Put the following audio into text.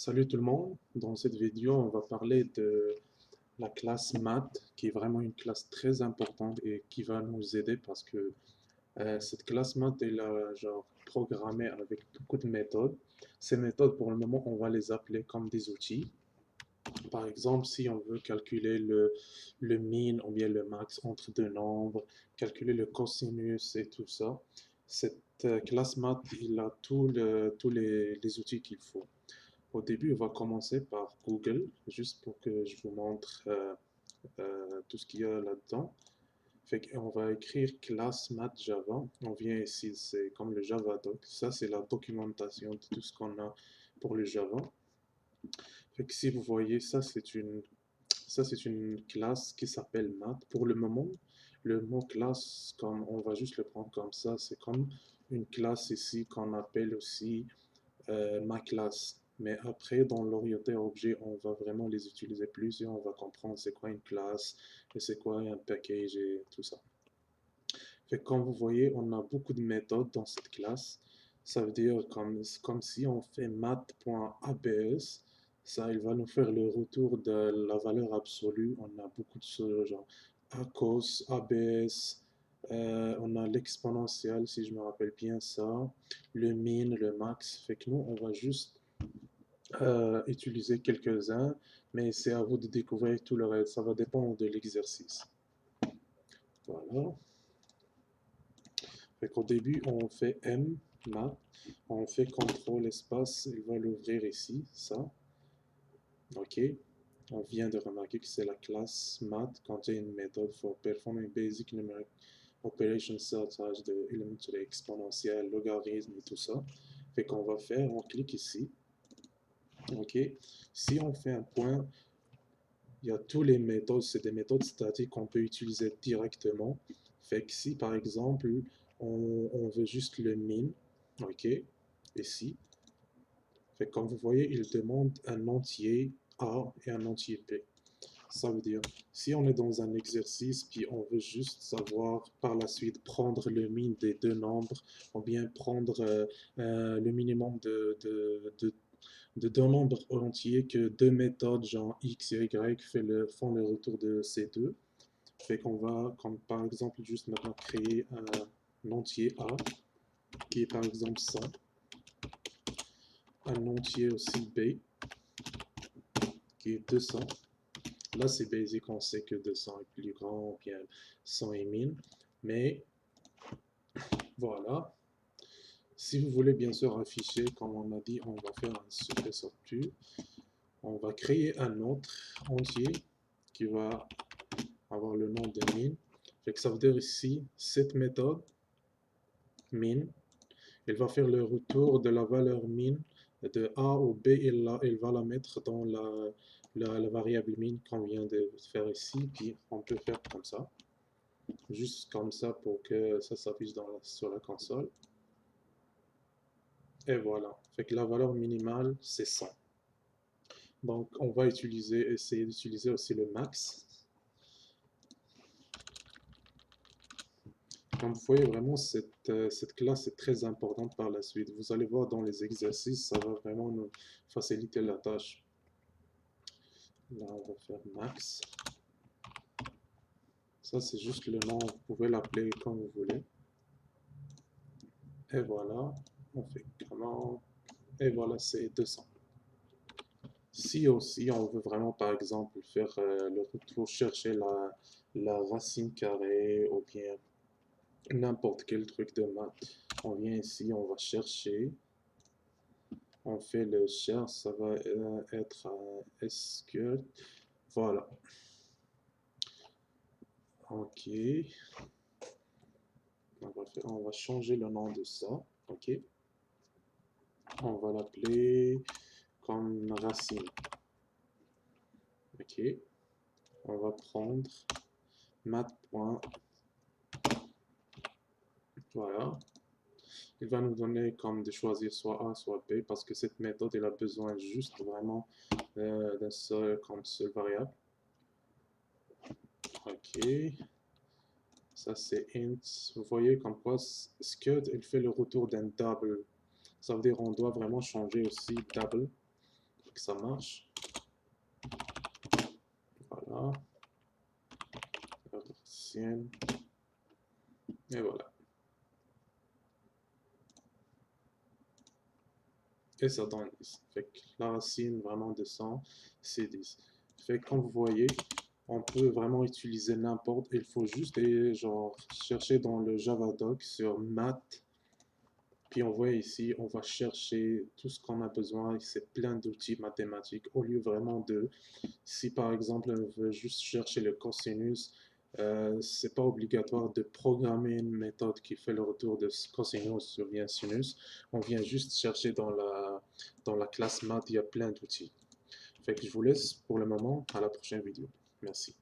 Salut tout le monde, dans cette vidéo on va parler de la classe maths qui est vraiment une classe très importante et qui va nous aider parce que cette classe maths est là, genre programmée avec beaucoup de méthodes. Ces méthodes pour le moment on va les appeler comme des outils. Par exemple si on veut calculer le min ou bien le max entre deux nombres, calculer le cosinus et tout ça, cette classe maths il a tous les outils qu'il faut. Au début, on va commencer par Google, juste pour que je vous montre tout ce qu'il y a là-dedans. On va écrire classe math Java. On vient ici, c'est comme le Javadoc. Ça, c'est la documentation de tout ce qu'on a pour le Java. Si vous voyez, ça, c'est une classe qui s'appelle math. Pour le moment, le mot classe, comme on va juste le prendre comme ça, c'est comme une classe ici qu'on appelle aussi ma classe. Mais après, dans l'orienté objet, on va vraiment les utiliser plus et on va comprendre c'est quoi une classe et c'est quoi un package et tout ça. Comme vous voyez, on a beaucoup de méthodes dans cette classe. Ça veut dire comme si on fait math.abs, ça, il va nous faire le retour de la valeur absolue. On a beaucoup de choses, genre acos, abs, on a l'exponentielle, si je me rappelle bien ça, le min, le max. Fait que nous, on va juste utiliser quelques-uns, mais c'est à vous de découvrir tout le reste. Ça va dépendre de l'exercice. Voilà. Fait qu'au début, on fait M, math. On fait contrôle espace. Il va l'ouvrir ici, ça. OK. On vient de remarquer que c'est la classe math contient une méthode for performing basic numeric operations such as the elementary exponentielle, logarithme et tout ça. Fait qu'on va faire, on clique ici. OK. Si on fait un point, il y a toutes les méthodes, c'est des méthodes statiques qu'on peut utiliser directement. Fait que si par exemple, on veut juste le min, ok, ici, fait que comme vous voyez, il demande un entier A et un entier B. Ça veut dire, si on est dans un exercice, puis on veut juste savoir par la suite prendre le min des deux nombres, ou bien prendre le minimum de deux nombres entiers que deux méthodes, genre x et y, font le retour de ces deux. Fait qu'on va, comme par exemple, juste maintenant créer un entier A, qui est par exemple 100, un entier aussi B, qui est 200. Là, c'est basic, on sait que 200 est plus grand, ou bien 100 est min. Mais voilà. Si vous voulez bien sûr afficher, comme on a dit, on va faire un super sortu. On va créer un autre entier qui va avoir le nom de min. Fait que ça veut dire ici, cette méthode, min, elle va faire le retour de la valeur min de A ou B, elle va la mettre dans la variable min qu'on vient de faire ici, puis on peut faire comme ça, juste comme ça pour que ça s'affiche sur la console. Et voilà, fait que la valeur minimale c'est 100. Donc on va essayer d'utiliser aussi le max. Comme vous voyez, vraiment, cette classe est très importante par la suite. Vous allez voir dans les exercices, ça va vraiment nous faciliter la tâche. Là, on va faire max. Ça, c'est juste le nom. Vous pouvez l'appeler comme vous voulez. Et voilà, on fait comment. Et voilà, c'est 200. Si aussi on veut vraiment, par exemple, faire le retour, chercher la racine carrée ou bien n'importe quel truc de maths, on vient ici, on va chercher. On fait le cher, ça va être SQL. Voilà. Ok. On va changer le nom de ça. Ok. On va l'appeler comme racine. Ok. On va prendre math. Voilà. Il va nous donner comme de choisir soit A, soit B, parce que cette méthode, elle a besoin juste vraiment d'un seul, comme seule variable. Ok. Ça, c'est int. Vous voyez comme quoi Scud, il fait le retour d'un double. Ça veut dire qu'on doit vraiment changer aussi double. que ça marche. Voilà. La racine. Et voilà. Et ça donne 10. Fait que la racine vraiment de 100, c'est 10. Fait que comme vous voyez, on peut vraiment utiliser n'importe. Il faut juste genre chercher dans le Javadoc sur math. Puis on voit ici, on va chercher tout ce qu'on a besoin. C'est plein d'outils mathématiques. Au lieu vraiment de, si par exemple on veut juste chercher le cosinus, c'est pas obligatoire de programmer une méthode qui fait le retour de cosinus ou bien sinus. On vient juste chercher dans la classe math, il y a plein d'outils. Fait que je vous laisse pour le moment, à la prochaine vidéo. Merci.